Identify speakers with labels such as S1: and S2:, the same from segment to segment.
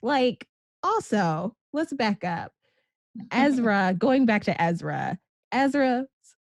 S1: Like, also, let's back up. Ezra, going back to Ezra's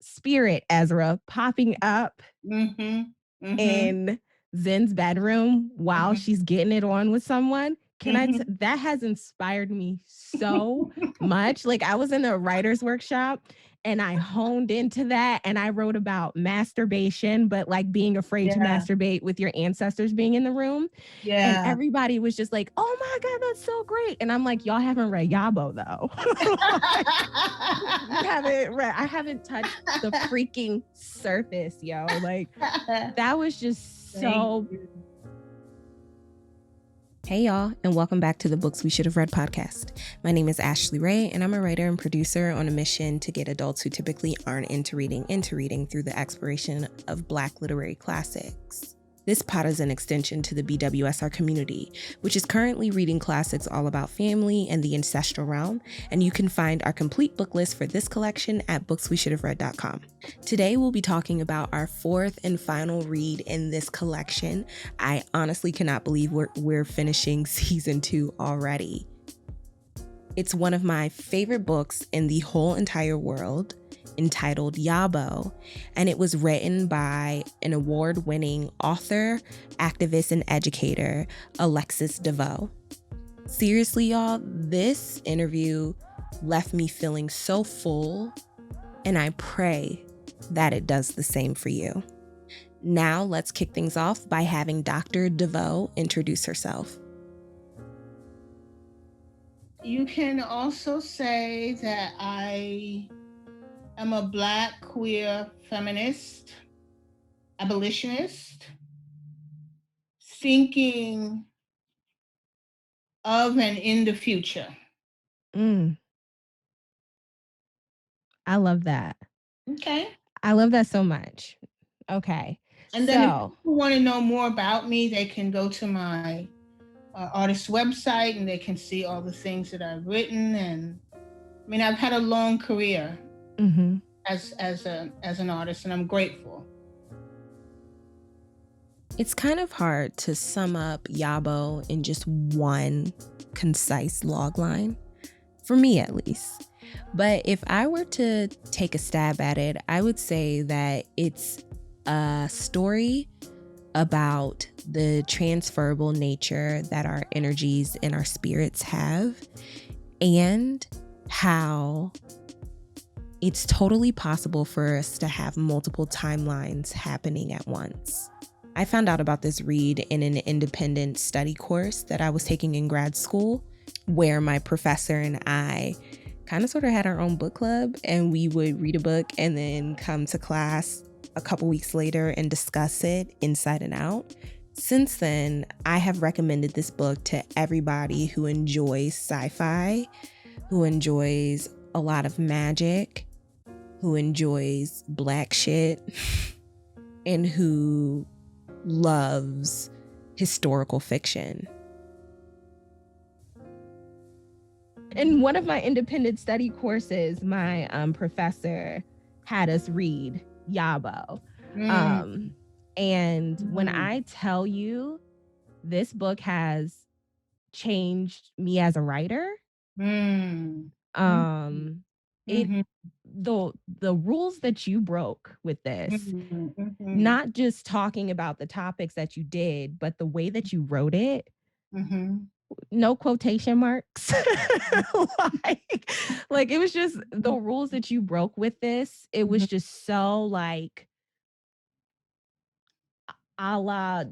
S1: spirit, Ezra popping up
S2: Mm-hmm. Mm-hmm.
S1: in Zen's bedroom while she's getting it on with someone.
S2: Mm-hmm.
S1: That has inspired me so much. Like, I was in a writer's workshop and I honed into that and I wrote about masturbation, but like being afraid to
S2: Yeah.
S1: masturbate with your ancestors being in the room. And
S2: Yeah.
S1: everybody was just like, oh my God, that's so great. And I'm like, y'all haven't read Yabo though. Like, you haven't read, I haven't touched the freaking surface, yo. Like, that was just
S2: Thank
S1: so.
S2: you.
S1: Hey, y'all, and welcome back to the Books We Should Have Read podcast. My name is Ashley Ray, and I'm a writer and producer on a mission to get adults who typically aren't into reading through the exploration of Black literary classics. This pod is an extension to the BWSR community, which is currently reading classics all about family and the ancestral realm, and you can find our complete book list for this collection at booksweshouldhaveread.com. Today, we'll be talking about our fourth and final read in this collection. I honestly cannot believe we're finishing season 2 already. It's one of my favorite books in the whole entire world, entitled Yabo, and it was written by an award-winning author, activist, and educator, Alexis De Veaux. Seriously, y'all, this interview left me feeling so full, and I pray that it does the same for you. Now, let's kick things off by having Dr. De Veaux introduce herself.
S2: You can also say that I am a Black queer feminist, abolitionist, thinking of and in the future.
S1: I love that.
S2: Okay.
S1: I love that so much. Okay.
S2: And then if
S1: So,
S2: people want to know more about me, they can go to my artist website and they can see all the things that I've written. And I mean, I've had a long career as an artist, and I'm grateful.
S1: it's kind of hard to sum up Yabo in just one concise logline, for me at least. But if I were to take a stab at it, I would say that it's a story about the transferable nature that our energies and our spirits have, and how it's totally possible for us to have multiple timelines happening at once. I found out about this read in an independent study course that I was taking in grad school, where my professor and I kind of sort of had our own book club, and we would read a book and then come to class a couple weeks later and discuss it inside and out. Since then, I have recommended this book to everybody who enjoys sci-fi, who enjoys a lot of magic, who enjoys Black shit, and who loves historical fiction. In one of my independent study courses, my professor had us read Yabo. And when I tell you, this book has changed me as a writer, it the rules that you broke with this, not just talking about the topics that you did, but the way that you wrote it, no quotation marks. like it was just the rules that you broke with this. It was just so like a la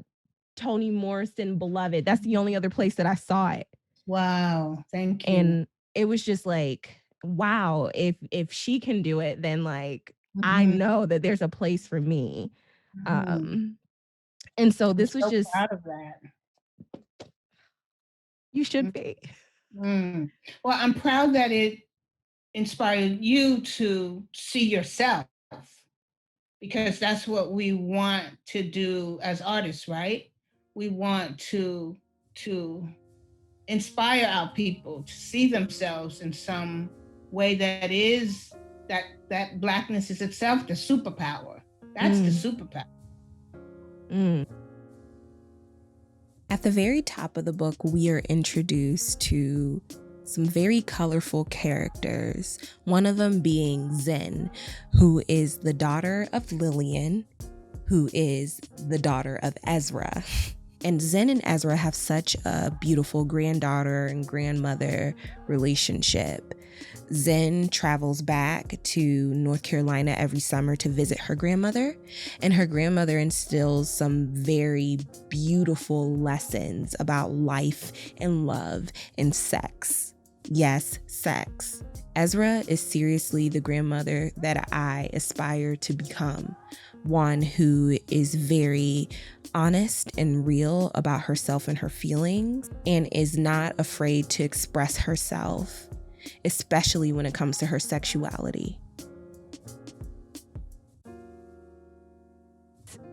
S1: Toni Morrison Beloved. That's the only other place that I saw it.
S2: Wow. Thank you.
S1: And it was just like, wow, if she can do it, then like I know that there's a place for me. And so this
S2: I'm
S1: was
S2: so
S1: just,
S2: proud of that.
S1: you should be.
S2: Well, I'm proud that it inspired you to see yourself, because that's what we want to do as artists, right? We want to inspire our people to see themselves in some way that is that Blackness is itself the superpower. That's the superpower.
S1: At the very top of the book, we are introduced to some very colorful characters, one of them being Zen, who is the daughter of Lillian, who is the daughter of Ezra. And Zen and Ezra have such a beautiful granddaughter and grandmother relationship. Zen travels back to North Carolina every summer to visit her grandmother, and her grandmother instills some very beautiful lessons about life and love and sex. Yes, sex. Ezra is seriously the grandmother that I aspire to become. One who is very honest and real about herself and her feelings, and is not afraid to express herself, especially when it comes to her sexuality.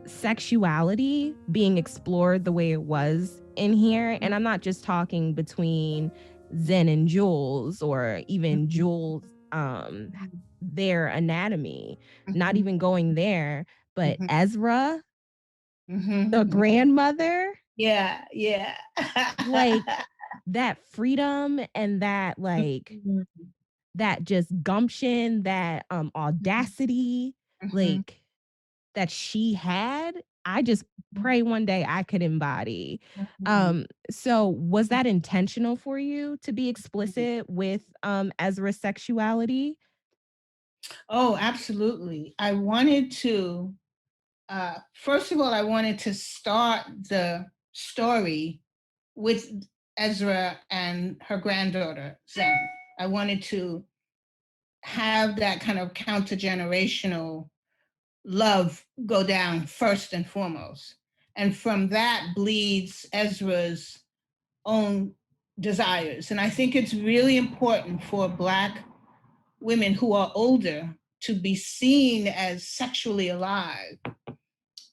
S1: Sexuality being explored the way it was in here, and I'm not just talking between Zen and Jules, or even Jules, their anatomy, not even going there, but Ezra, the grandmother.
S2: Yeah.
S1: Like that freedom and that that just gumption, that audacity, like that she had. I just pray one day I could embody. So was that intentional for you to be explicit with Ezra's sexuality?
S2: Oh, absolutely. I wanted to, first of all, I wanted to start the story with Ezra and her granddaughter, Zen. I wanted to have that kind of counter-generational love go down first and foremost. And from that bleeds Ezra's own desires. And I think it's really important for Black women who are older to be seen as sexually alive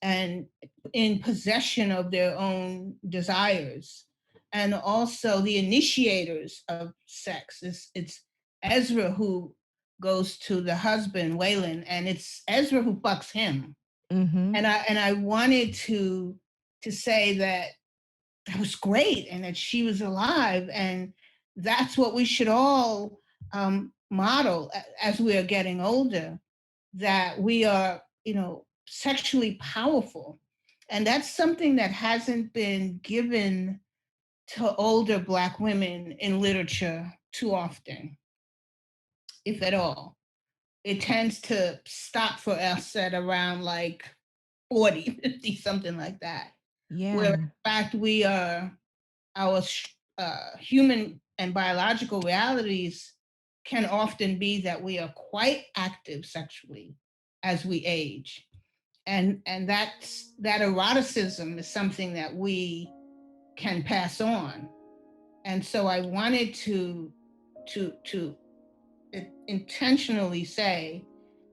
S2: and in possession of their own desires, and also the initiators of sex. It's Ezra who goes to the husband, Waylon, and it's Ezra who fucks him. And I wanted to say that was great and that she was alive, and that's what we should all model as we are getting older, that we are, sexually powerful. And that's something that hasn't been given to older Black women in literature too often, if at all. It tends to stop for us at around like 40, 50, something like that.
S1: Yeah.
S2: Where in fact we are, our human and biological realities can often be that we are quite active sexually as we age. And that eroticism is something that we can pass on. And so I wanted to intentionally say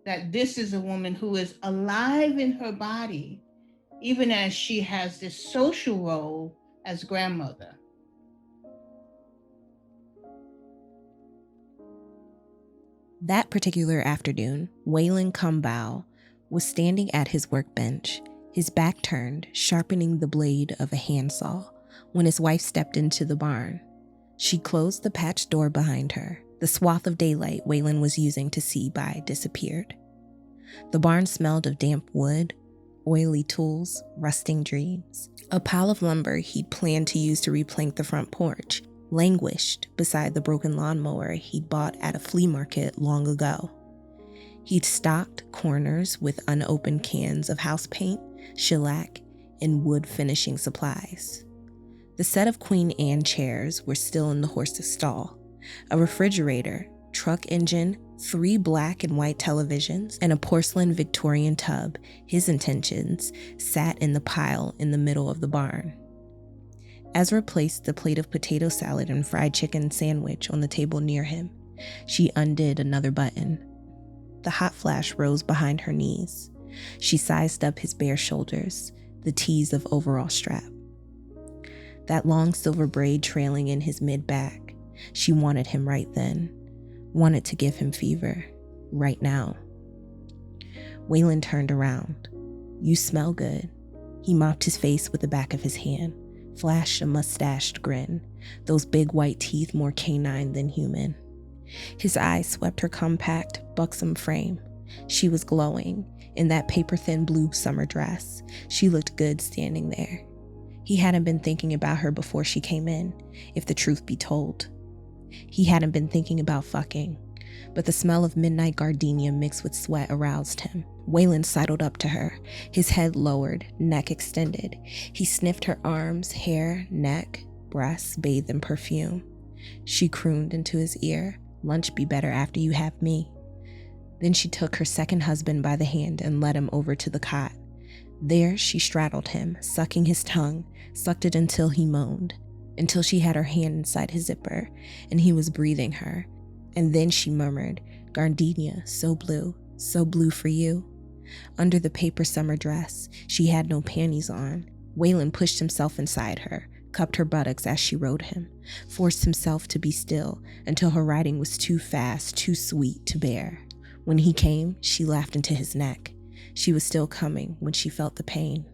S2: that this is a woman who is alive in her body, even as she has this social role as grandmother.
S1: That particular afternoon, Waylon Kumbau was standing at his workbench, his back turned, sharpening the blade of a handsaw, when his wife stepped into the barn. She closed the patched door behind her. The swath of daylight Waylon was using to see by disappeared. The barn smelled of damp wood, oily tools, rusting dreams. A pile of lumber he'd planned to use to replank the front porch languished beside the broken lawnmower he'd bought at a flea market long ago. He'd stocked corners with unopened cans of house paint, shellac, and wood finishing supplies. The set of Queen Anne chairs were still in the horse's stall. A refrigerator, truck engine, 3 black and white televisions, and a porcelain Victorian tub, his intentions, sat in the pile in the middle of the barn. Ezra placed the plate of potato salad and fried chicken sandwich on the table near him. She undid another button. The hot flash rose behind her knees. She sized up his bare shoulders, the tees of overall strap. That long silver braid trailing in his mid-back. She wanted him right then, wanted to give him fever, right now. Waylon turned around. "You smell good." He mopped his face with the back of his hand. flashed a mustached grin, those big white teeth more canine than human. His eyes swept her compact, buxom frame. She was glowing in that paper-thin blue summer dress. She looked good standing there. He hadn't been thinking about her before she came in, if the truth be told. He hadn't been thinking about fucking, but the smell of midnight gardenia mixed with sweat aroused him. Waylon sidled up to her, his head lowered, neck extended. He sniffed her arms, hair, neck, breasts bathed in perfume. She crooned into his ear, "Lunch be better after you have me." Then she took her second husband by the hand and led him over to the cot. There she straddled him, sucking his tongue, sucked it until he moaned, until she had her hand inside his zipper, and he was breathing her. And then she murmured, "Gardenia, so blue for you." Under the paper summer dress, she had no panties on. Waylon pushed himself inside her, cupped her buttocks as she rode him, forced himself to be still until her riding was too fast, too sweet to bear. When he came, she laughed into his neck. She was still coming when she felt the pain.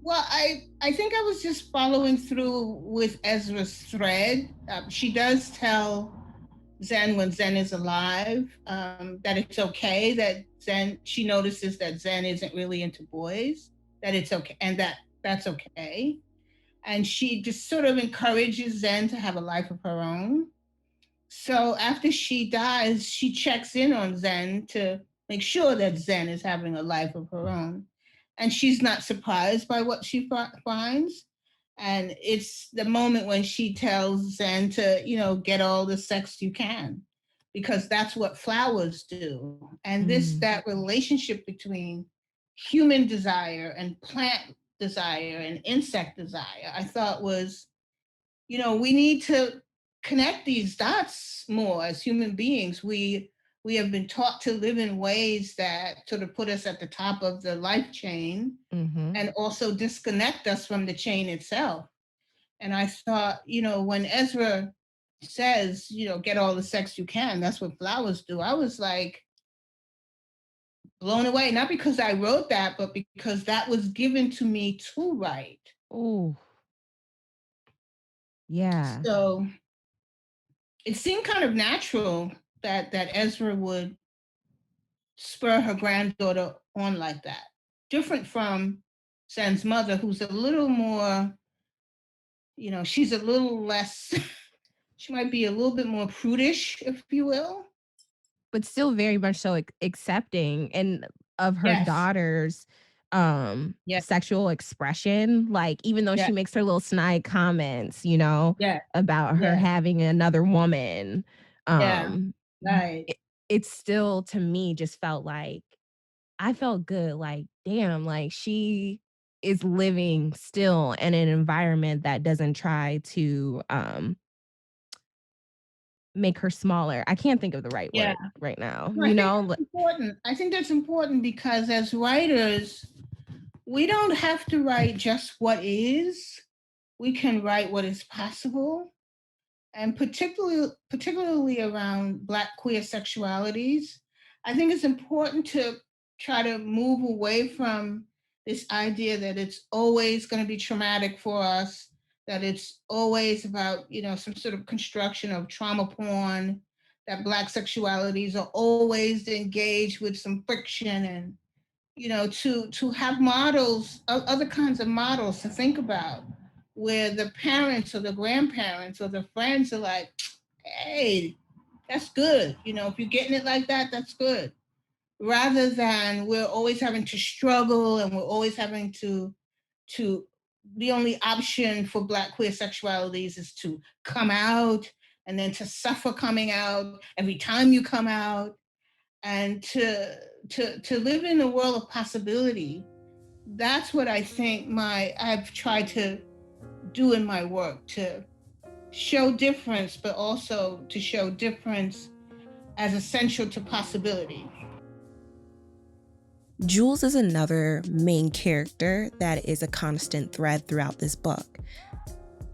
S2: Well, I think I was just following through with Ezra's thread. She does tell Zen when Zen is alive that it's okay that she notices that Zen isn't really into boys, that it's okay, and that's okay. And she just sort of encourages Zen to have a life of her own. So after she dies, she checks in on Zen to make sure that Zen is having a life of her own. And she's not surprised by what she finds. And it's the moment when she tells Zen to, get all the sex you can, because that's what flowers do. And that relationship between human desire and plant desire and insect desire, I thought was, we need to connect these dots more as human beings. We have been taught to live in ways that sort of put us at the top of the life chain and also disconnect us from the chain itself. And I thought, when Ezra says, get all the sex you can, that's what flowers do. I was like blown away, not because I wrote that, but because that was given to me to write.
S1: Oh, yeah.
S2: So it seemed kind of natural that Ezra would spur her granddaughter on like that. Different from Zen's mother, who's a little more, she's a little less, she might be a little bit more prudish, if you will.
S1: But still very much so accepting and of her daughter's sexual expression. Like, even though she makes her little snide comments, about her having another woman.
S2: Right.
S1: It still, to me, just felt like, I felt good. Like, damn, like she is living still in an environment that doesn't try to make her smaller. I can't think of the right word right now.
S2: Well, I think that's important. I think that's important because as writers, we don't have to write just what is. We can write what is possible. And particularly around Black queer sexualities, I think it's important to try to move away from this idea that it's always going to be traumatic for us, that it's always about, some sort of construction of trauma porn, that Black sexualities are always engaged with some friction, and, to have models, other kinds of models to think about, where the parents or the grandparents or the friends are like, hey, that's good. If you're getting it like that, that's good. Rather than we're always having to struggle and we're always having to the only option for Black queer sexualities is to come out and then to suffer coming out every time you come out, and to live in a world of possibility. That's what I think I've tried to do in my work, to show difference, but also to show difference as essential to possibility.
S1: Jules is another main character that is a constant thread throughout this book.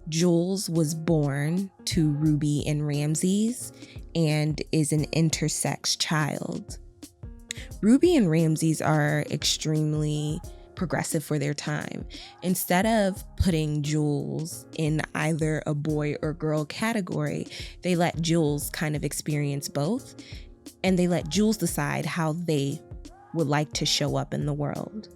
S1: Jules was born to Ruby and Ramses and is an intersex child. Ruby and Ramses are extremely progressive for their time. Instead of putting Jules in either a boy or girl category, they let Jules kind of experience both, and they let Jules decide how they would like to show up in the world.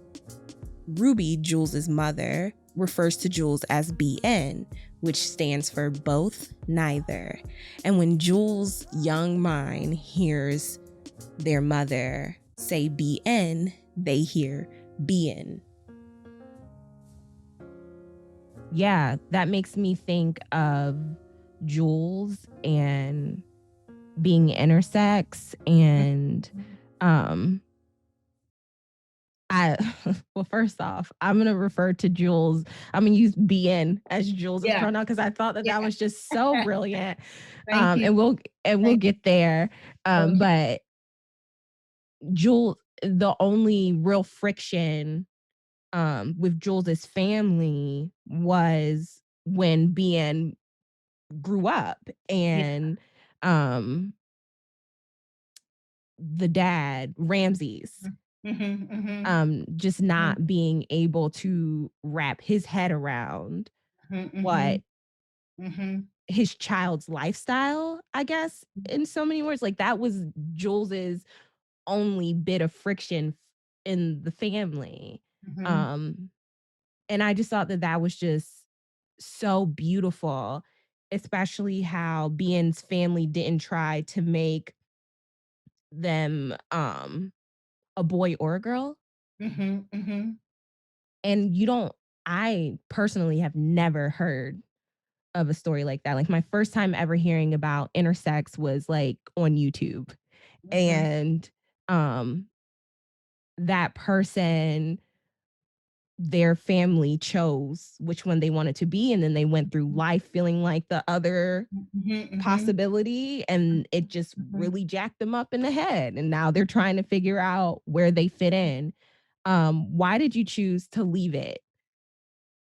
S1: Ruby, Jules' mother, refers to Jules as BN, which stands for both, neither. And when Jules' young mind hears their mother say BN, they hear BN. Yeah, that makes me think of Jules and being intersex, and well, first off, I'm going to refer to Jules. I'm going to use BN as Jules' pronoun because I thought that was just so brilliant. And we'll get there. But Jules, the only real friction with Jules' family was when BN grew up, and the dad, Ramses, just not being able to wrap his head around what his child's lifestyle, I guess, in so many words. Like, that was Jules's only bit of friction in the family. And I just thought that was just so beautiful, especially how BN's family didn't try to make them a boy or a girl. And I personally have never heard of a story like that. Like, my first time ever hearing about intersex was like on YouTube. And that person, their family chose which one they wanted to be, and then they went through life feeling like the other possibility, and it just really jacked them up in the head, and now they're trying to figure out where they fit in. Why did you choose to leave it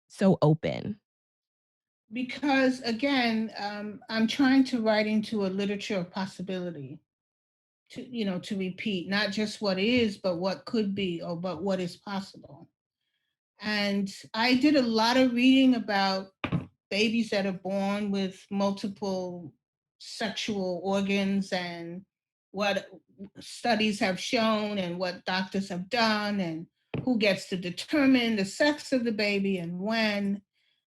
S1: so open?
S2: Because again, I'm trying to write into a literature of possibility, to repeat not just what is, but what could be, or but what is possible. And I did a lot of reading about babies that are born with multiple sexual organs, and what studies have shown, and what doctors have done, and who gets to determine the sex of the baby and when.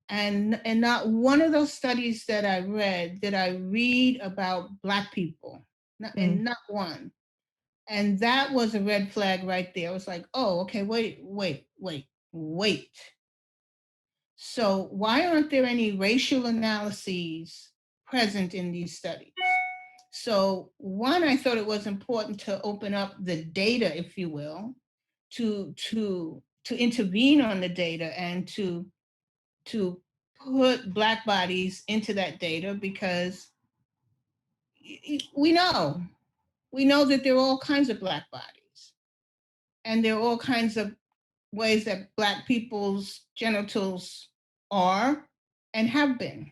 S2: And not one of those studies that I read did I read about Black people, and not one. And that was a red flag right there. I was like, oh, okay, wait. So why aren't there any racial analyses present in these studies? So one, I thought it was important to open up the data, if you will, to intervene on the data, and to put Black bodies into that data, because we know that there are all kinds of Black bodies, and there are all kinds of ways that Black people's genitals are and have been,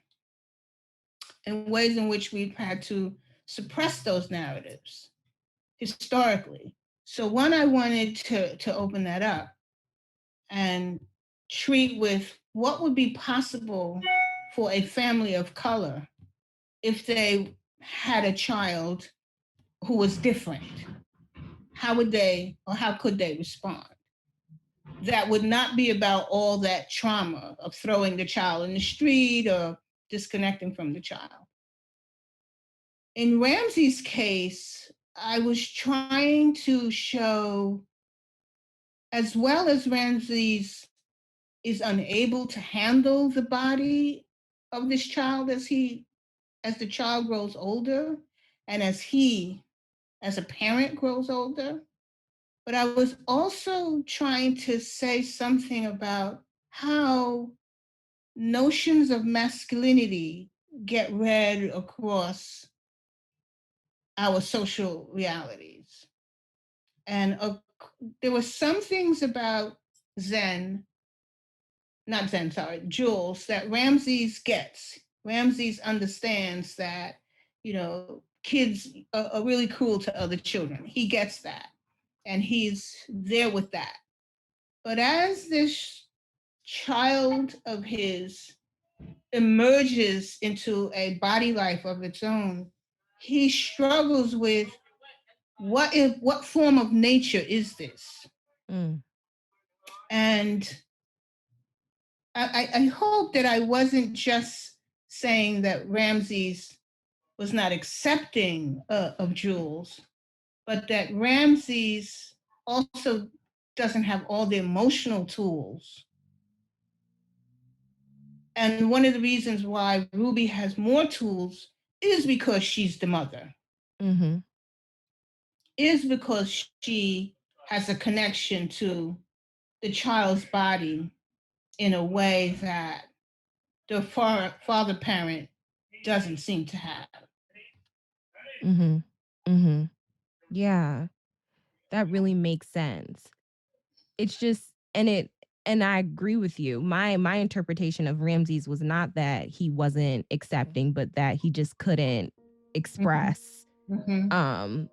S2: and ways in which we've had to suppress those narratives historically. So one, I wanted to open that up and treat with what would be possible for a family of color if they had a child who was different. How would they, or how could they respond? That would not be about all that trauma of throwing the child in the street or disconnecting from the child. In Ramsey's case, I was trying to show, as well as Ramses is unable to handle the body of this child as the child grows older, and as he, as a parent, grows older. But I was also trying to say something about how notions of masculinity get read across our social realities. And there were some things about Jules, that Ramses gets. Ramses understands that, kids are really cruel to other children. He gets that. and he's there with that. But as this child of his emerges into a body life of its own, he struggles with what form of nature is this?
S1: Mm.
S2: And I hope that I wasn't just saying that Ramses was not accepting of Jules, but that Ramses also doesn't have all the emotional tools. And one of the reasons why Ruby has more tools is because she's the mother,
S1: Mm-hmm.
S2: is because she has a connection to the child's body in a way that the father parent doesn't seem to have.
S1: Mm-hmm. Mm-hmm. Yeah, that really makes sense. It's just, and I agree with you. My interpretation of Ramses was not that he wasn't accepting, but that he just couldn't express.
S2: Mm-hmm.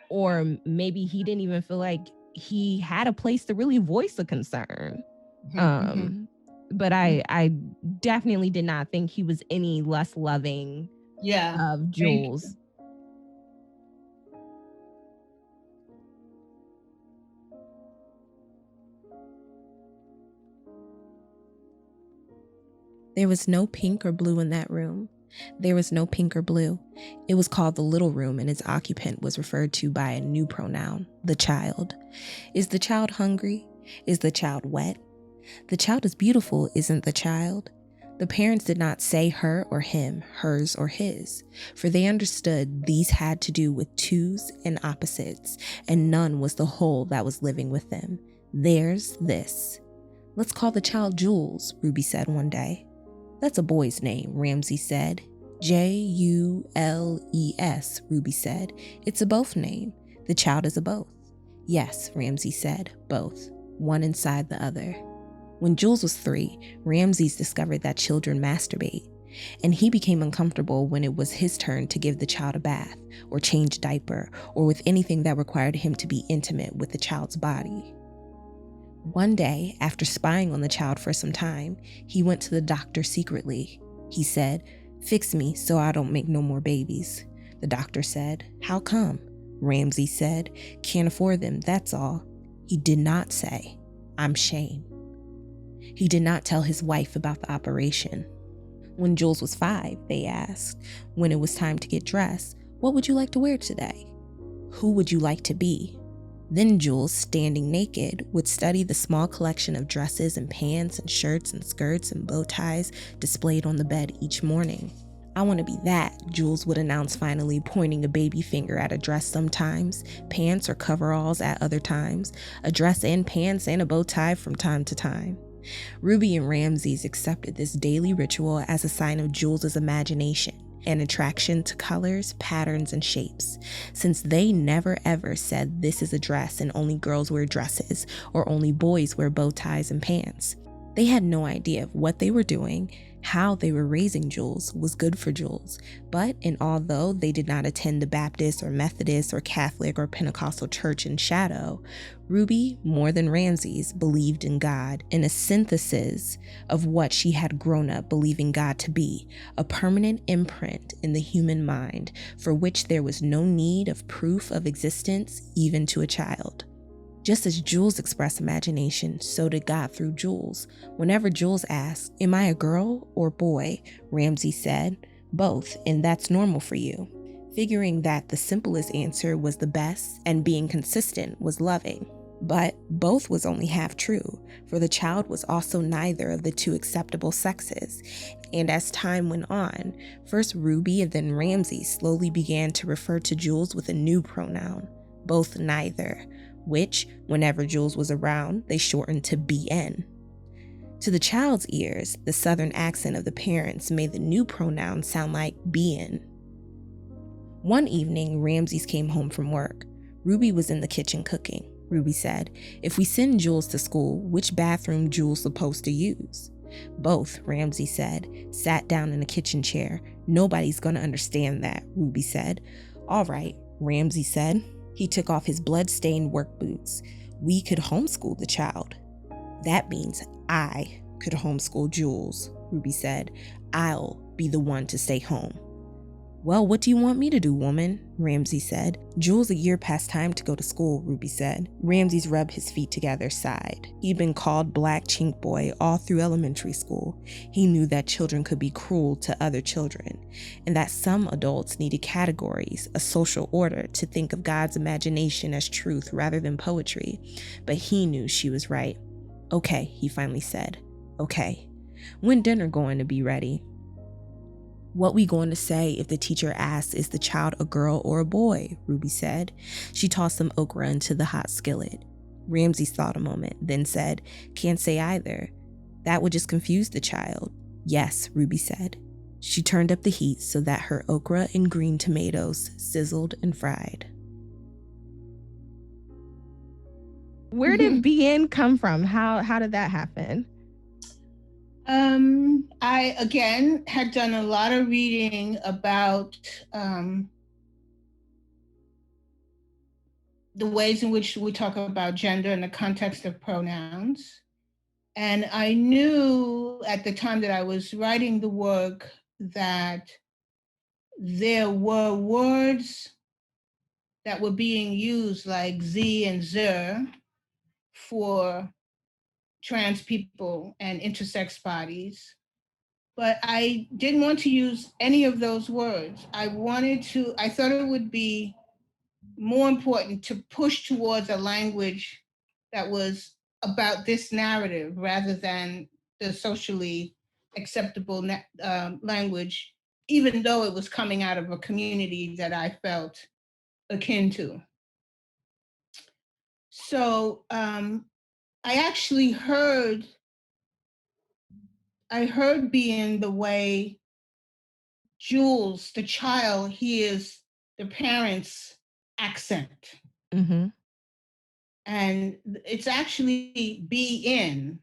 S1: Or maybe he didn't even feel like he had a place to really voice a concern.
S2: Mm-hmm.
S1: But I definitely did not think he was any less loving of Jules. There was no pink or blue in that room. There was no pink or blue. It was called the little room, and its occupant was referred to by a new pronoun, the child. Is the child hungry? Is the child wet? The child is beautiful, isn't the child? The parents did not say her or him, hers or his, for they understood these had to do with twos and opposites, and none was the whole that was living with them. There's this. Let's call the child Jules, Ruby said one day. That's a boy's name, Ramses said. Jules, Ruby said. It's a both name. The child is a both. Yes, Ramses said, both, one inside the other. When Jules was 3, Ramses discovered that children masturbate, and he became uncomfortable when it was his turn to give the child a bath, or change a diaper, or with anything that required him to be intimate with the child's body. One day, after spying on the child for some time, he went to the doctor secretly. He said, "Fix me so I don't make no more babies." The doctor said, "How come?" Ramses said, "Can't afford them, that's all." He did not say, "I'm Shane." He did not tell his wife about the operation. When Jules was 5, they asked, when it was time to get dressed, "What would you like to wear today? Who would you like to be?" Then Jules, standing naked, would study the small collection of dresses and pants and shirts and skirts and bow ties displayed on the bed each morning. "I want to be that," Jules would announce finally, pointing a baby finger at a dress sometimes, pants or coveralls at other times, a dress and pants and a bow tie from time to time. Ruby and Ramses accepted this daily ritual as a sign of Jules's imagination and attraction to colors, patterns, and shapes, since they never ever said this is a dress and only girls wear dresses or only boys wear bow ties and pants. They had no idea of what they were doing, how they were raising Jules was good for Jules, and although they did not attend the Baptist or Methodist or Catholic or Pentecostal church in shadow, Ruby, more than Ramses, believed in God, in a synthesis of what she had grown up believing God to be, a permanent imprint in the human mind for which there was no need of proof of existence even to a child. Just as Jules expressed imagination, so did God through Jules. Whenever Jules asked, "Am I a girl or boy?" Ramses said, "Both, and that's normal for you," figuring that the simplest answer was the best and being consistent was loving. But both was only half true, for the child was also neither of the two acceptable sexes. And as time went on, first Ruby and then Ramses slowly began to refer to Jules with a new pronoun, both neither, which, whenever Jules was around, they shortened to BN. To the child's ears, the southern accent of the parents made the new pronoun sound like bein'. One evening, Ramses came home from work. Ruby was in the kitchen cooking. Ruby said, "If we send Jules to school, which bathroom Jules supposed to use?" "Both," Ramses said, sat down in a kitchen chair. "Nobody's gonna understand that," Ruby said. "All right," Ramses said. He took off his blood-stained work boots. We could homeschool the child. That means I could homeschool Jules, Ruby said. I'll be the one to stay home. Well, what do you want me to do, woman? Ramsey said. Jules a year past time to go to school, Ruby said. Ramsey's rubbed his feet together, sighed. He'd been called Black Chink Boy all through elementary school. He knew that children could be cruel to other children, and that some adults needed categories, a social order, to think of God's imagination as truth rather than poetry. But he knew she was right. Okay, he finally said. Okay. When dinner going to be ready? What we going to say if the teacher asks, is the child a girl or a boy? Ruby said. She tossed some okra into the hot skillet. Ramsey thought a moment, then said, can't say either. That would just confuse the child. Yes, Ruby said. She turned up the heat so that her okra and green tomatoes sizzled and fried. Where did BN come from? How did that happen?
S2: I, again, had done a lot of reading about the ways in which we talk about gender in the context of pronouns. And I knew at the time that I was writing the work that there were words that were being used like Z and Zer for trans people and intersex bodies. But I didn't want to use any of those words. I thought it would be more important to push towards a language that was about this narrative rather than the socially acceptable language, even though it was coming out of a community that I felt akin to. So I actually heard being the way Jules, the child, hears the parents' accent.
S1: Mm-hmm.
S2: And it's actually be in.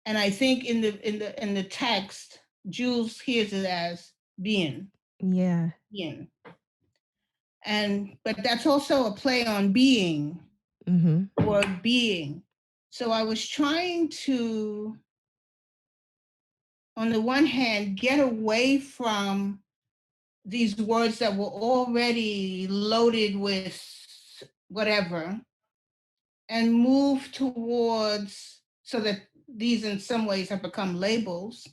S2: And I think in the text, Jules hears it as being.
S1: Yeah.
S2: Being. But that's also a play on being, or being. So I was trying to, on the one hand, get away from these words that were already loaded with whatever, and move towards, so that these in some ways have become labels,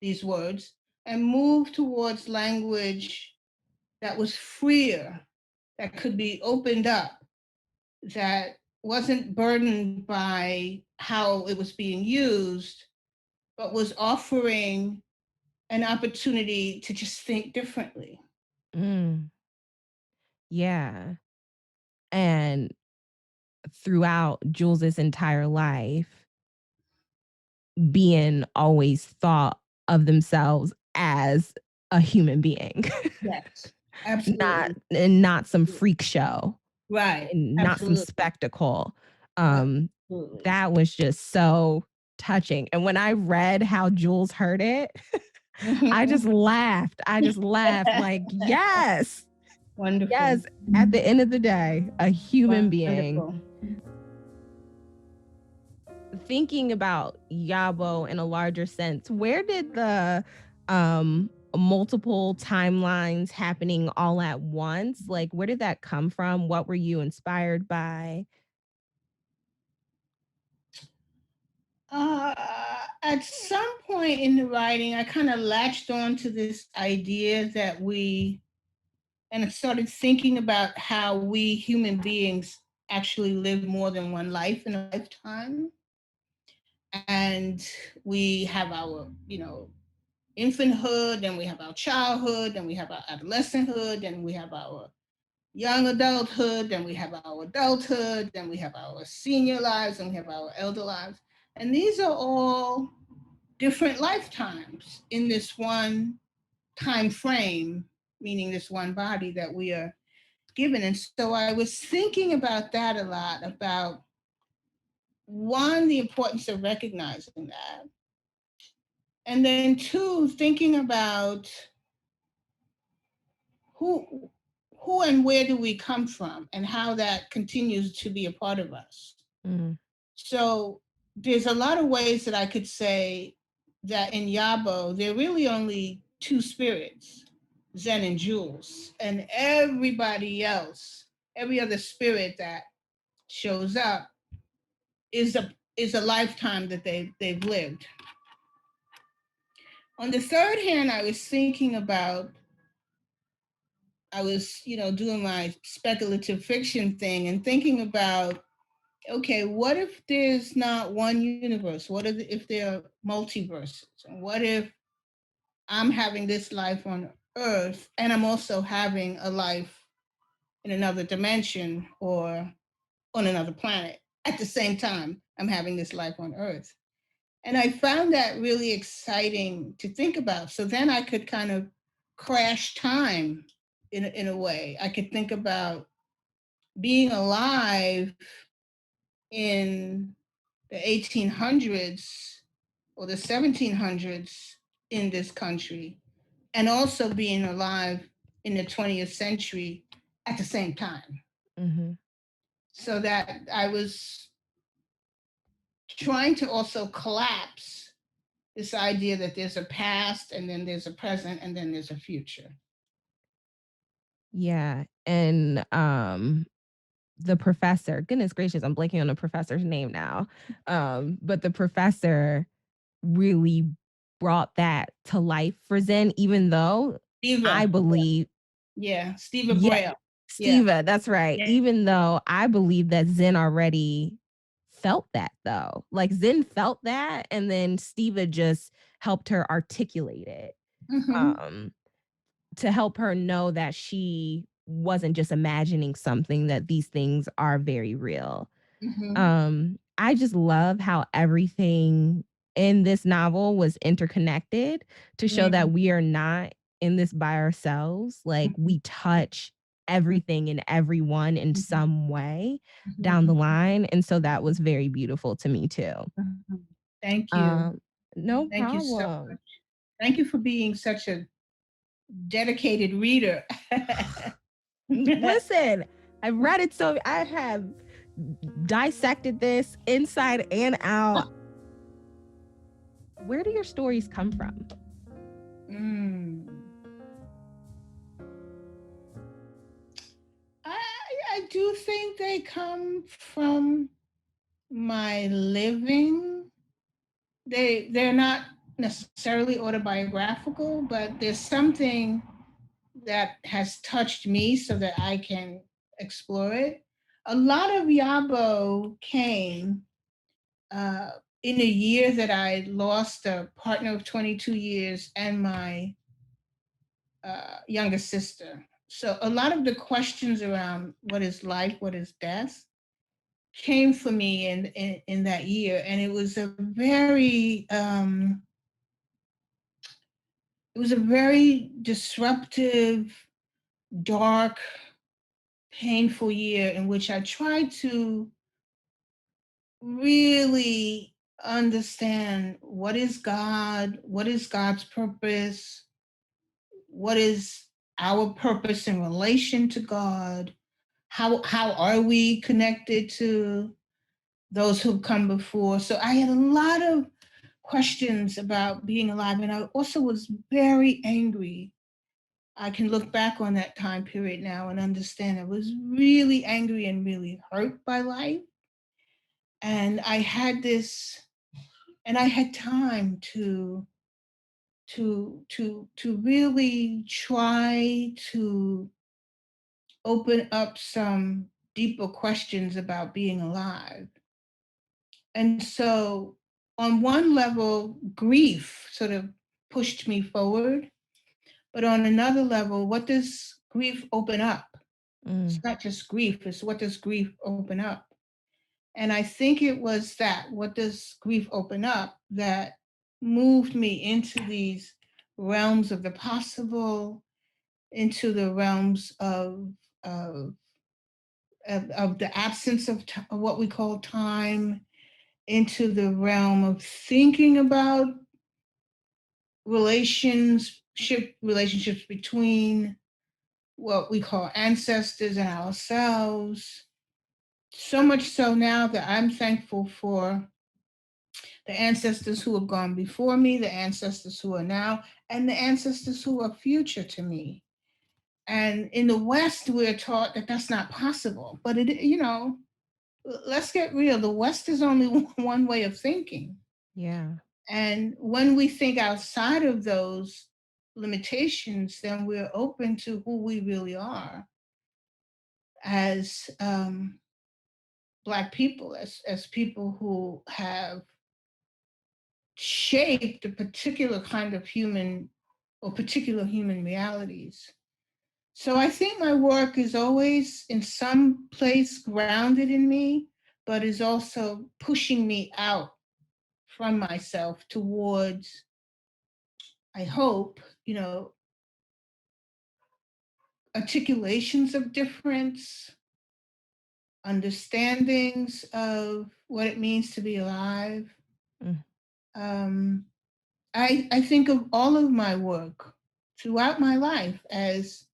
S2: these words, and move towards language that was freer, that could be opened up, that wasn't burdened by how it was being used, but was offering an opportunity to just think differently.
S1: Yeah. And throughout Jules's entire life, being always thought of themselves as a human being.
S2: Yes, absolutely.
S1: not some freak show.
S2: Right.
S1: And not some spectacle.
S2: Absolutely.
S1: That was just so touching. And when I read how Jules heard it, I just laughed. Like, yes.
S2: Wonderful.
S1: Yes. At the end of the day, a human being. Thinking about Yabo in a larger sense, where did the multiple timelines happening all at once, like, where did that come from? What were you inspired by?
S2: At some point in the writing, I kind of latched on to this idea that and I started thinking about how we human beings actually live more than one life in a lifetime. And we have our, infanthood, then we have our childhood, then we have our adolescenthood, then we have our young adulthood, then we have our adulthood, then we have our senior lives, and we have our elder lives. And these are all different lifetimes in this one time frame, meaning this one body that we are given. And so I was thinking about that a lot, about one, the importance of recognizing that. And then two, thinking about who who and where do we come from and how that continues to be a part of us.
S1: Mm.
S2: So there's a lot of ways that I could say that in Yabo, there are really only two spirits, Zen and Jules, and everybody else, every other spirit that shows up is a lifetime that they've lived. On the third hand, I was thinking about, I was, doing my speculative fiction thing and thinking about, okay, what if there's not one universe? What if there are multiverses? And what if I'm having this life on Earth and I'm also having a life in another dimension or on another planet at the same time I'm having this life on Earth? And I found that really exciting to think about. So then I could kind of crash time in a way. I could think about being alive in the 1800s or the 1700s in this country, and also being alive in the 20th century at the same time.
S1: Mm-hmm.
S2: So that I was trying to also collapse this idea that there's a past and then there's a present and then there's a future.
S1: Yeah. And the professor, goodness gracious, I'm blanking on the professor's name now. But the professor really brought that to life for Zen, even though I
S2: Steva.
S1: believe,
S2: Yeah. Steva
S1: yeah,
S2: Braille. Yeah.
S1: Steva, that's right.
S2: Yeah.
S1: Even though I believe that Zen already felt that though. Like Zen felt that, and then Steva just helped her articulate it.
S2: Mm-hmm.
S1: Um, to help her know that she wasn't just imagining something, that these things are very real.
S2: Mm-hmm.
S1: I just love how everything in this novel was interconnected to show
S2: Mm-hmm.
S1: that we are not in this by ourselves. Like we touch everything and everyone in some way down the line. And so that was very beautiful to me too.
S2: Mm-hmm. Thank you.
S1: No
S2: Thank you so
S1: problem.
S2: much. Thank you for being such a dedicated reader.
S1: Listen, I've read it, so I have dissected this inside and out. Where do your stories come from?
S2: I do think they come from my living. They're not necessarily autobiographical, but there's something that has touched me so that I can explore it. A lot of Yabo came uh, in a year that I lost a partner of 22 years and my younger sister. So a lot of the questions around what is life, what is death, came for me in that year, and it was a very disruptive, dark, painful year in which I tried to really understand what is God's purpose, what is our purpose in relation to God, how are we connected to those who've come before. So I had a lot of questions about being alive, and I also was very angry. I can look back on that time period now and understand I was really angry and really hurt by life. And I had time to really try to open up some deeper questions about being alive. And so, on one level, grief sort of pushed me forward. But on another level, what does grief open up? It's not just grief, it's what does grief open up? And I think it was that, what does grief open up, that moved me into these realms of the possible, into the realms of, of the absence of what we call time, into the realm of thinking about relationships between what we call ancestors and ourselves. So much so now that I'm thankful for the ancestors who have gone before me, the ancestors who are now, and the ancestors who are future to me. And in the West, we're taught that that's not possible. But let's get real. The West is only one way of thinking.
S1: Yeah.
S2: And when we think outside of those limitations, then we're open to who we really are as Black people, as people who have shaped a particular kind of human or particular human realities. So I think my work is always in some place grounded in me, but is also pushing me out from myself towards, I hope, articulations of difference, understandings of what it means to be alive.
S1: Mm.
S2: Um, I think of all of my work throughout my life as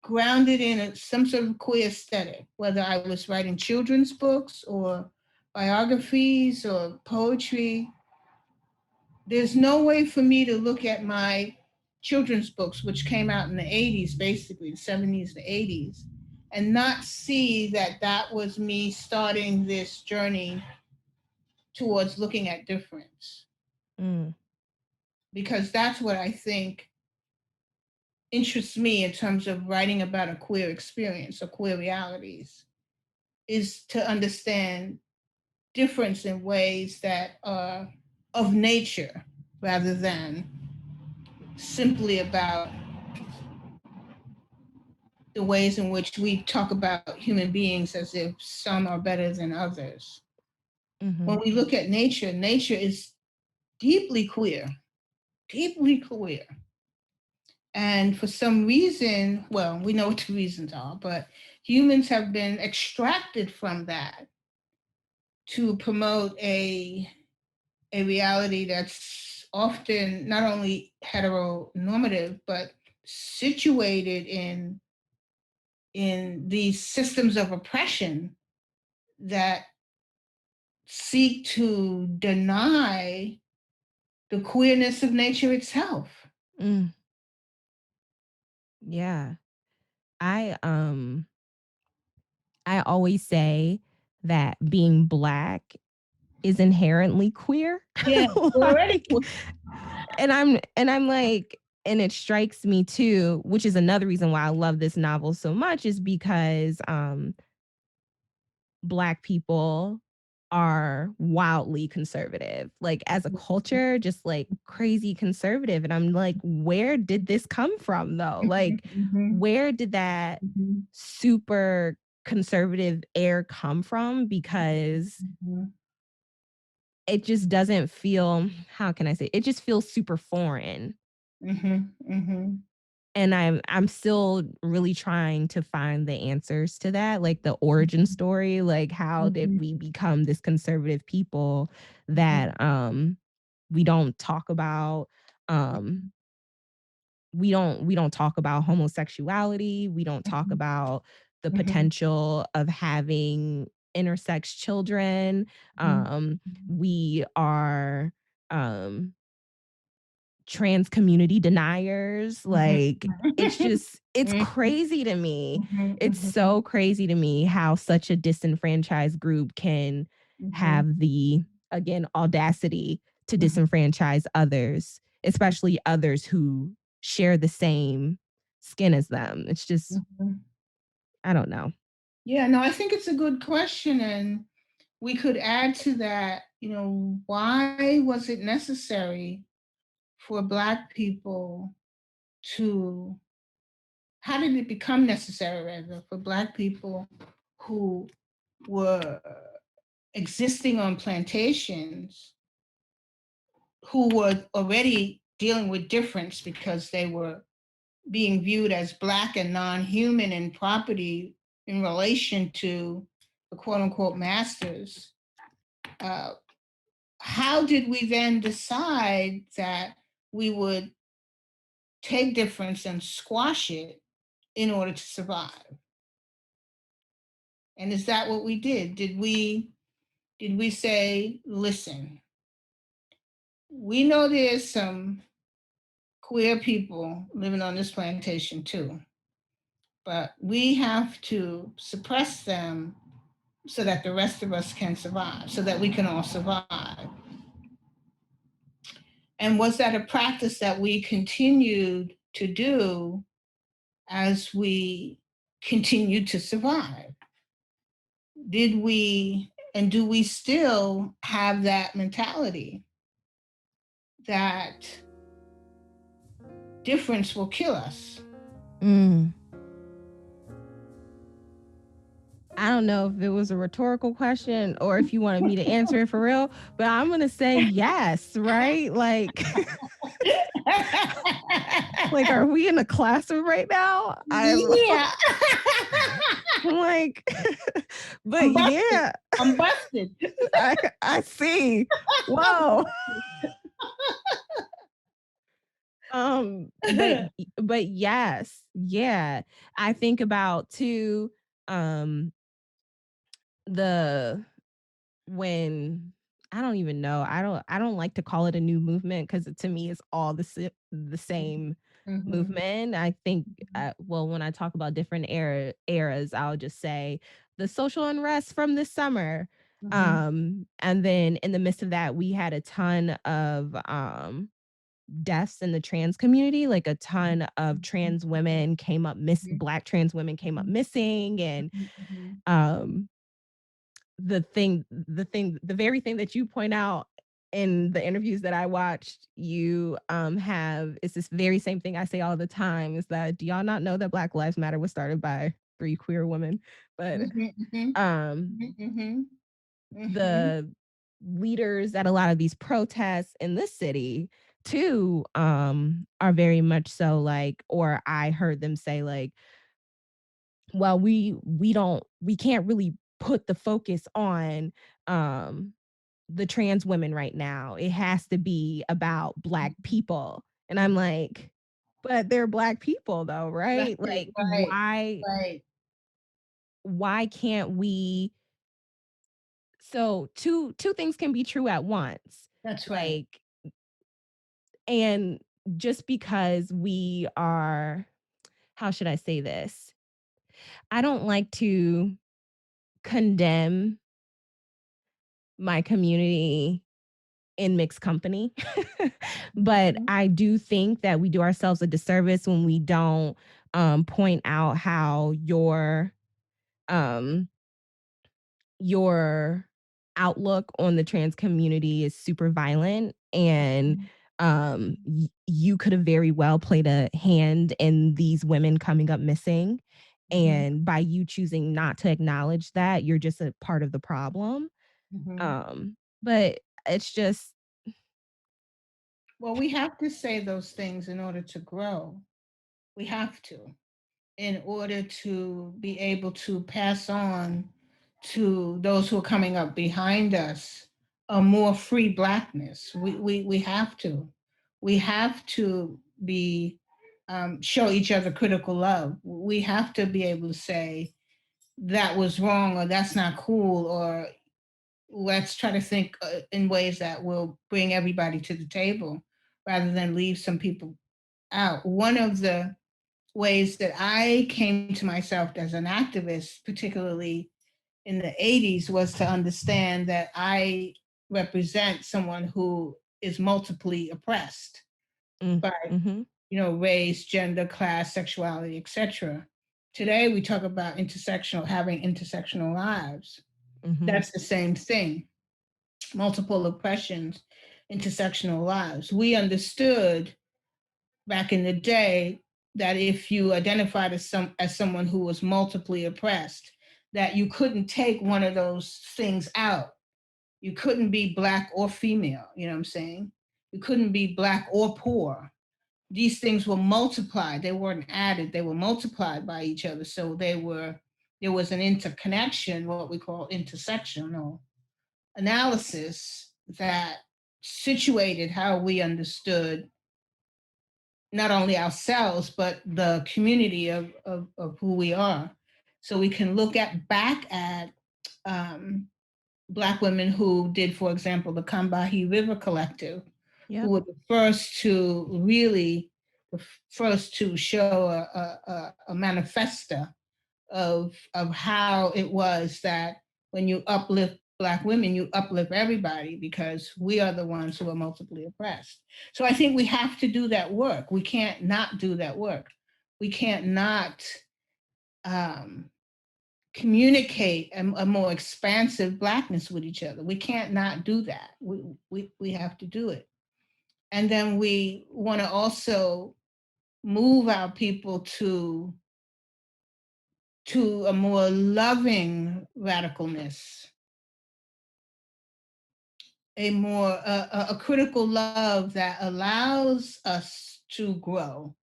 S2: grounded in some sort of queer aesthetic, whether I was writing children's books or biographies or poetry. There's no way for me to look at my children's books, which came out in the 80s, basically, the 70s, the 80s, and not see that that was me starting this journey towards looking at difference.
S1: Mm.
S2: Because that's what I think interests me in terms of writing about a queer experience or queer realities, is to understand difference in ways that are of nature rather than simply about the ways in which we talk about human beings as if some are better than others.
S1: Mm-hmm.
S2: When we look at nature, nature is deeply queer, deeply queer. And for some reason, well, we know what the reasons are, but humans have been extracted from that to promote a reality that's often not only heteronormative, but situated in these systems of oppression that seek to deny the queerness of nature itself.
S1: Mm. Yeah. I I always say that being Black is inherently queer.
S2: Yeah, we're already
S1: Like, and I'm like, and it strikes me too, which is another reason why I love this novel so much, is because Black people are wildly conservative, like as a culture, just like crazy conservative. And I'm like, where did this come from though? Like, where did that super conservative air come from? Because it just doesn't feel, how can I say, it just feels super foreign. And I'm still really trying to find the answers to that, like the origin story, like how did we become this conservative people that we don't talk about, um we don't talk about homosexuality, we don't talk about the potential of having intersex children. We are trans community deniers. Like, it's crazy to me. It's so crazy to me how such a disenfranchised group can have the, again, audacity to disenfranchise others, especially others who share the same skin as them. It's just, I don't know.
S2: Yeah, no, I think it's a good question. And we could add to that, why was it necessary for Black people to, how did it become necessary, rather, for Black people who were existing on plantations, who were already dealing with difference because they were being viewed as Black and non-human in property in relation to the quote unquote masters. Uh, how did we then decide that we would take difference and squash it in order to survive. And is that what we did? Did we say, listen, we know there's some queer people living on this plantation too, but we have to suppress them so that the rest of us can survive, so that we can all survive. And was that a practice that we continued to do as we continued to survive? Did we and do we still have that mentality that difference will kill us?
S1: I don't know if it was a rhrtorical question or if you wanted me to answer it for real, but I'm going to say yes, right? Like, like, are we in a classroom right now?
S2: Yeah.
S1: I'm like, but
S2: I'm busted.
S1: yeah.
S2: I'm busted.
S1: I see. Whoa. But yes, yeah. I think about too the when I don't even know. I don't like to call it a new movement because to me it's all the same movement. I think well, when I talk about different eras, I'll just say the social unrest from this summer. And then in the midst of that, we had a ton of deaths in the trans community, like a ton of trans women came up black trans women came up missing, and um the very thing that you point out in the interviews that I watched you have is this very same thing I say all the time, is that do y'all not know that Black Lives Matter was started by 3 queer women? But the leaders at a lot of these protests in this city too are very much so like, or I heard them say like, well, we can't really put the focus on the trans women right now. It has to be about Black people. And I'm like, but they're Black people though, right? Like why can't we? So two things can be true at once.
S2: That's right.
S1: Like, and just because we are, how should I say this? I don't like to condemn my community in mixed company. But I do think that we do ourselves a disservice when we don't point out how um, your outlook on the trans community is super violent, and you could have very well played a hand in these women coming up missing. And by you choosing not to acknowledge that, you're just a part of the problem. But it's just,
S2: well, we have to say those things in order to grow. We have to, in order to be able to pass on to those who are coming up behind us a more free Blackness. We have to. We have to be show each other critical love. We have to be able to say that was wrong, or that's not cool, or let's try to think in ways that will bring everybody to the table rather than leave some people out. One of the ways that I came to myself as an activist, particularly in the 80s, was to understand that I represent someone who is multiply oppressed by race, gender, class, sexuality, etc. Today we talk about having intersectional lives. That's the same thing. Multiple oppressions, intersectional lives. We understood back in the day that if you identified as someone who was multiply oppressed, that you couldn't take one of those things out. You couldn't be Black or female, you know what I'm saying? You couldn't be Black or poor. These things were multiplied. They weren't added, they were multiplied by each other. So there was an interconnection, what we call intersectional analysis, that situated how we understood not only ourselves, but the community of who we are. So we can look back at um, Black women who did, for example, the Combahee River Collective, who
S1: Yep.
S2: were the first to really, the first to show a manifesto of how it was that when you uplift Black women, you uplift everybody because we are the ones who are multiply oppressed. So I think we have to do that work. We can't not do that work. We can't not um, communicate a more expansive Blackness with each other. We can't not do that. We have to do it. And then we want to also move our people to a more loving radicalness, a critical love that allows us to grow.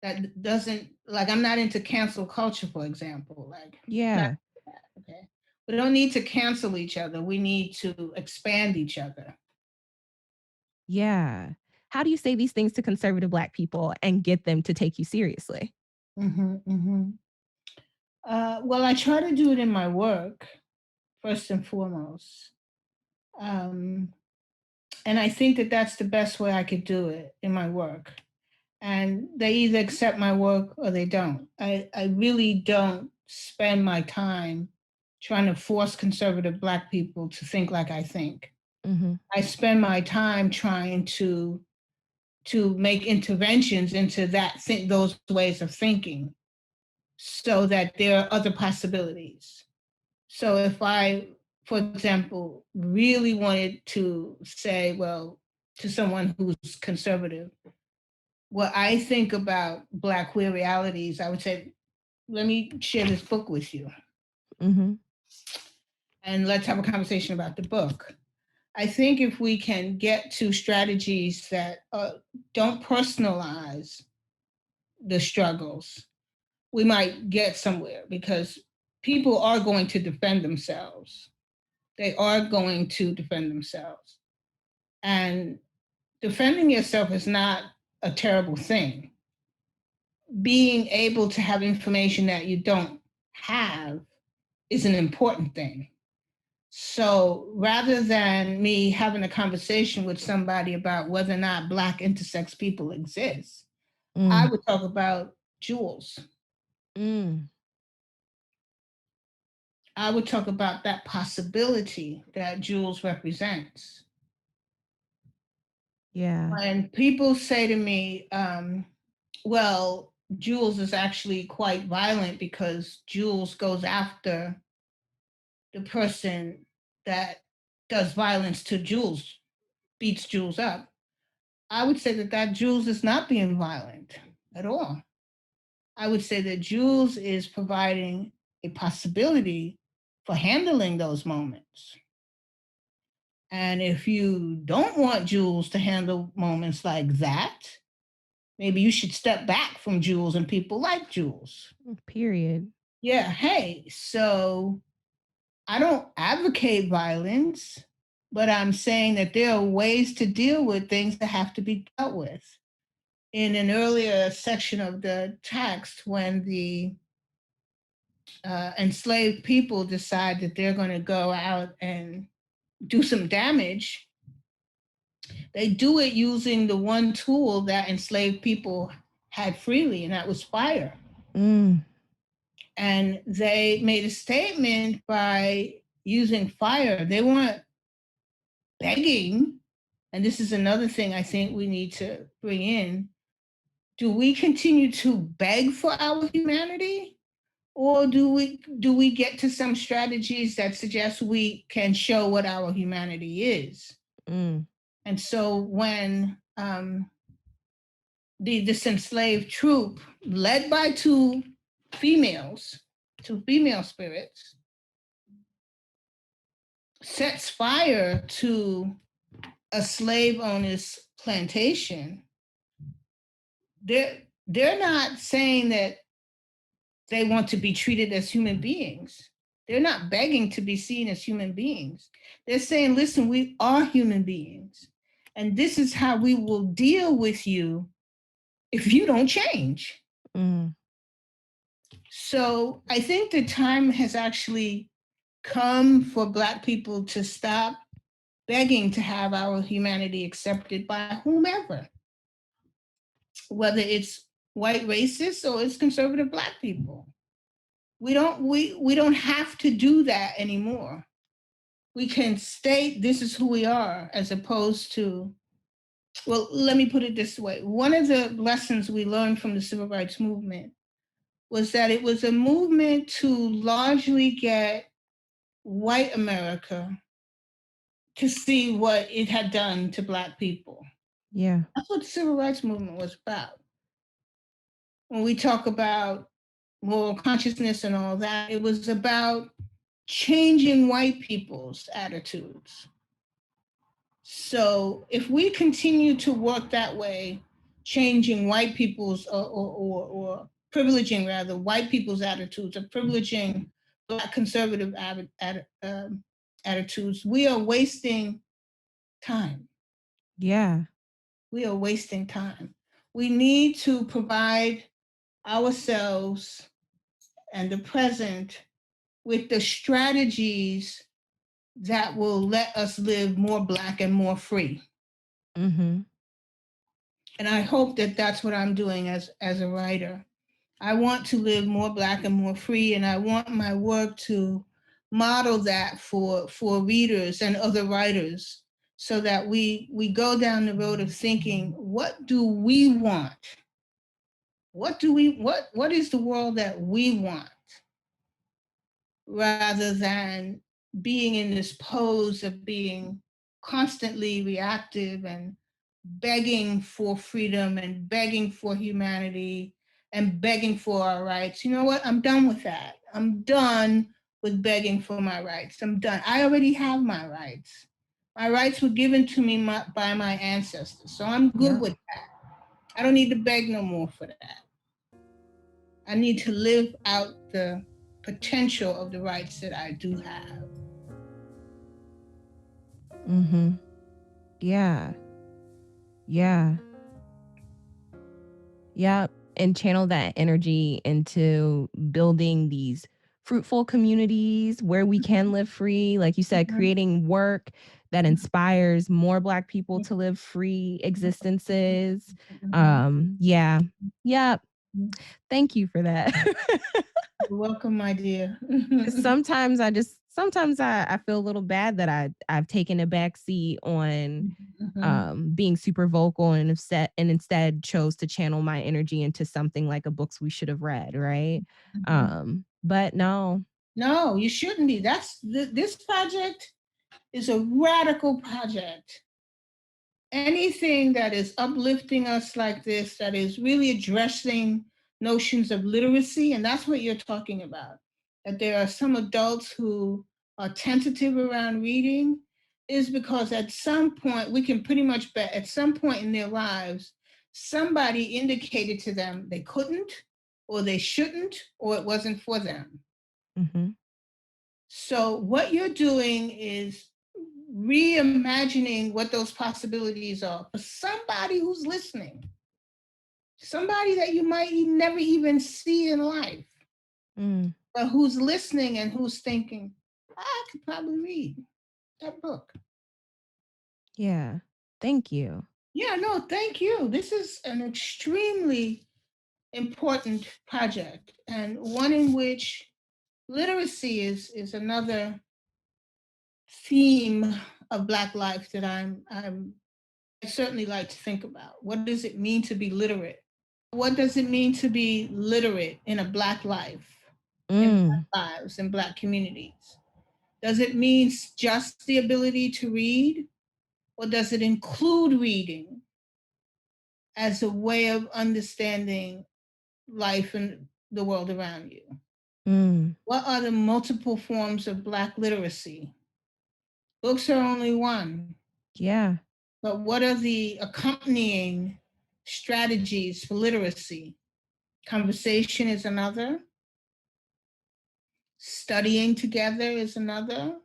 S2: That doesn't, like, I'm not into cancel culture, for example. Like, not
S1: Yeah.
S2: that, okay. We don't need to cancel each other. We need to expand each other.
S1: Yeah. How do you say these things to conservative Black people and get them to take you seriously?
S2: Mm-hmm, mm-hmm. Well, I try to do it in my work first and foremost. Um, and I think that that's the best way I could do it in my work. And they either accept my work or they don't. I really don't spend my time trying to force conservative Black people to think like I think.
S1: Mm-hmm.
S2: I spend my time trying to make interventions into those ways of thinking so that there are other possibilities. So if I, for example, really wanted to say, well, to someone who's conservative, what I think about Black queer realities, I would say, let me share this book with you.
S1: Mm-hmm.
S2: And let's have a conversation about the book. I think if we can get to strategies that don't personalize the struggles, we might get somewhere because people are going to defend themselves. They are going to defend themselves. And defending yourself is not a terrible thing. Being able to have information that you don't have is an important thing. So rather than me having a conversation with somebody about whether or not Black intersex people exist, I would talk about Jules.
S1: Mm.
S2: I would talk about that possibility that Jules represents.
S1: Yeah.
S2: When people say to me, well, Jules is actually quite violent because Jules goes after the person that does violence to Jules, beats Jules up. I would say that Jules is not being violent at all. I would say that Jules is providing a possibility for handling those moments. And if you don't want Jules to handle moments like that, maybe you should step back from Jules and people like Jules.
S1: Period.
S2: Yeah, hey, so I don't advocate violence, but I'm saying that there are ways to deal with things that have to be dealt with. In an earlier section of the text, when the enslaved people decide that they're going to go out and do some damage, they do it using the one tool that enslaved people had freely, and that was fire.
S1: Mm.
S2: And they made a statement by using fire. They weren't begging. And this is another thing I think we need to bring in. Do we continue to beg for our humanity? Or do we get to some strategies that suggest we can show what our humanity is?
S1: Mm.
S2: And so when this enslaved troop, led by two female spirits, sets fire to a slave owner's plantation, they're not saying that they want to be treated as human beings. They're not begging to be seen as human beings. They're saying, listen, we are human beings. And this is how we will deal with you if you don't change.
S1: Mm.
S2: So I think the time has actually come for Black people to stop begging to have our humanity accepted by whomever, whether it's white racists or it's conservative Black people. We don't have to do that anymore. We can state this is who we are, as opposed to, well, let me put it this way. One of the lessons we learned from the civil rights movement was that it was a movement to largely get white America to see what it had done to Black people.
S1: Yeah.
S2: That's what the civil rights movement was about. When we talk about moral consciousness and all that, it was about changing white people's attitudes. So if we continue to work that way, changing white people's or privileging rather white people's attitudes, or privileging Black conservative attitudes, we are wasting time.
S1: Yeah.
S2: We are wasting time. We need to provide ourselves and the present with the strategies that will let us live more Black and more free.
S1: Mm-hmm.
S2: And I hope that that's what I'm doing as a writer. I want to live more Black and more free, and I want my work to model that for readers and other writers, so that we go down the road of thinking, what do we want? What is the world that we want? Rather than being in this pose of being constantly reactive and begging for freedom and begging for humanity and begging for our rights. You know what? I'm done with that. I'm done with begging for my rights. I'm done. I already have my rights. My rights were given to me by my ancestors. So I'm good with that. I don't need to beg no more for that. I need to live out the potential of the rights that I do have.
S1: Mm-hmm. Yeah. Yeah. Yeah. And channel that energy into building these fruitful communities where we can live free. Like you said, creating work that inspires more Black people to live free existences. Yeah. Yeah. Thank you for that.
S2: You're welcome, my dear.
S1: sometimes I feel a little bad that I've taken a back seat on being super vocal and upset, and instead chose to channel my energy into something like a books we should have read, right? But no.
S2: No, you shouldn't be. This project is a radical project. Anything that is uplifting us like this, that is really addressing notions of literacy, and that's what you're talking about, that there are some adults who are tentative around reading, is because at some point, we can pretty much bet, at some point in their lives, somebody indicated to them they couldn't, or they shouldn't, or it wasn't for them.
S1: Mm-hmm.
S2: So what you're doing is reimagining what those possibilities are for somebody who's listening, somebody that you might never even see in life, but who's listening and who's thinking, I could probably read that book.
S1: Yeah. Thank you.
S2: Yeah, no, thank you. This is an extremely important project, and one in which literacy is another theme of Black life that I certainly like to think about. What does it mean to be literate? What does it mean to be literate in a Black life, in Black lives, in Black communities? Does it mean just the ability to read, or does it include reading as a way of understanding life and the world around you? What are the multiple forms of Black literacy? Books are only one.
S1: Yeah.
S2: But what are the accompanying strategies for literacy? Conversation is another. Studying together is another.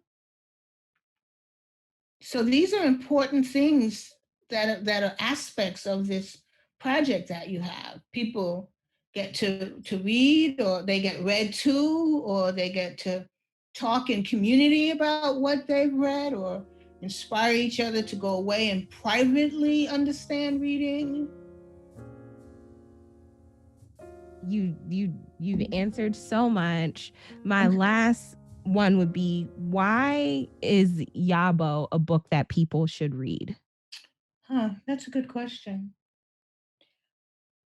S2: So these are important things that are aspects of this project that you have. People get to read, or they get read to, or they get to talk in community about what they've read, or inspire each other to go away and privately understand reading.
S1: You've answered so much. My last one would be, why is Yabo a book that people should read?
S2: That's a good question.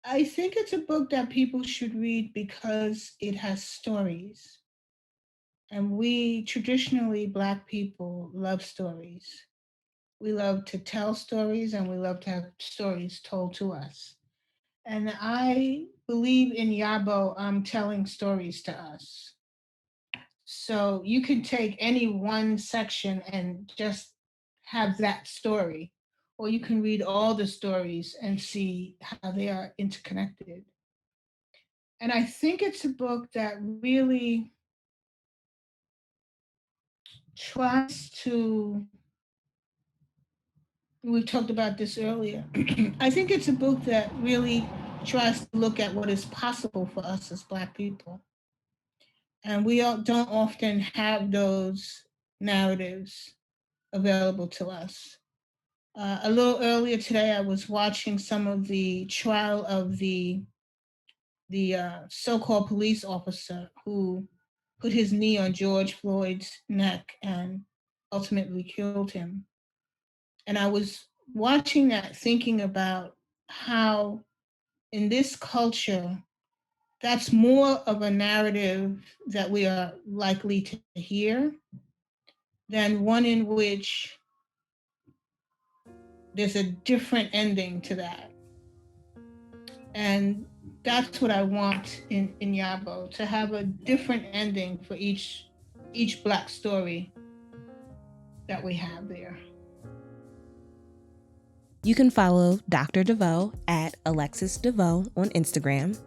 S2: I think it's a book that people should read because it has stories. And we traditionally, Black people, love stories. We love to tell stories, and we love to have stories told to us. And I believe in Yabo telling stories to us. So you can take any one section and just have that story, or you can read all the stories and see how they are interconnected. And I think it's a book that really tries to, we talked about this earlier. I think it's a book that really tries to look at what is possible for us as Black people. And we don't often have those narratives available to us. A little earlier today, I was watching some of the trial of the so-called police officer who put his knee on George Floyd's neck and ultimately killed him. And I was watching that, thinking about how in this culture, that's more of a narrative that we are likely to hear than one in which there's a different ending to that. And that's what I want in Yabo, to have a different ending for each Black story that we have there.
S1: You can follow Dr. De Veaux at Alexis De Veaux on Instagram.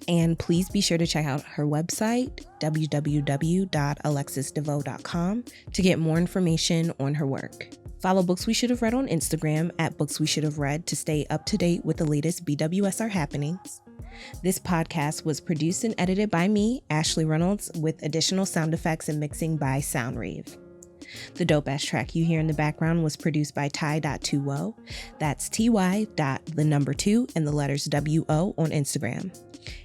S1: And please be sure to check out her website, www.alexisdeveaux.com, to get more information on her work. Follow Books We Should Have Read on Instagram at Books We Should Have Read to stay up to date with the latest BWSR happenings. This podcast was produced and edited by me, Ashley Reynolds, with additional sound effects and mixing by Soundrave. The dope-ass track you hear in the background was produced by Ty.2wo. That's ty.2 and the letters WO on Instagram.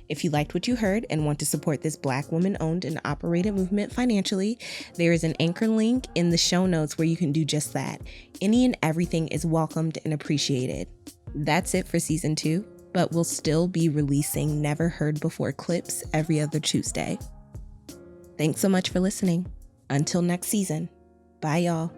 S1: If you liked what you heard and want to support this Black woman-owned and operated movement financially, there is an anchor link in the show notes where you can do just that. Any and everything is welcomed and appreciated. That's it for season 2, but we'll still be releasing never heard before clips every other Tuesday. Thanks so much for listening. Until next season. Bye, y'all.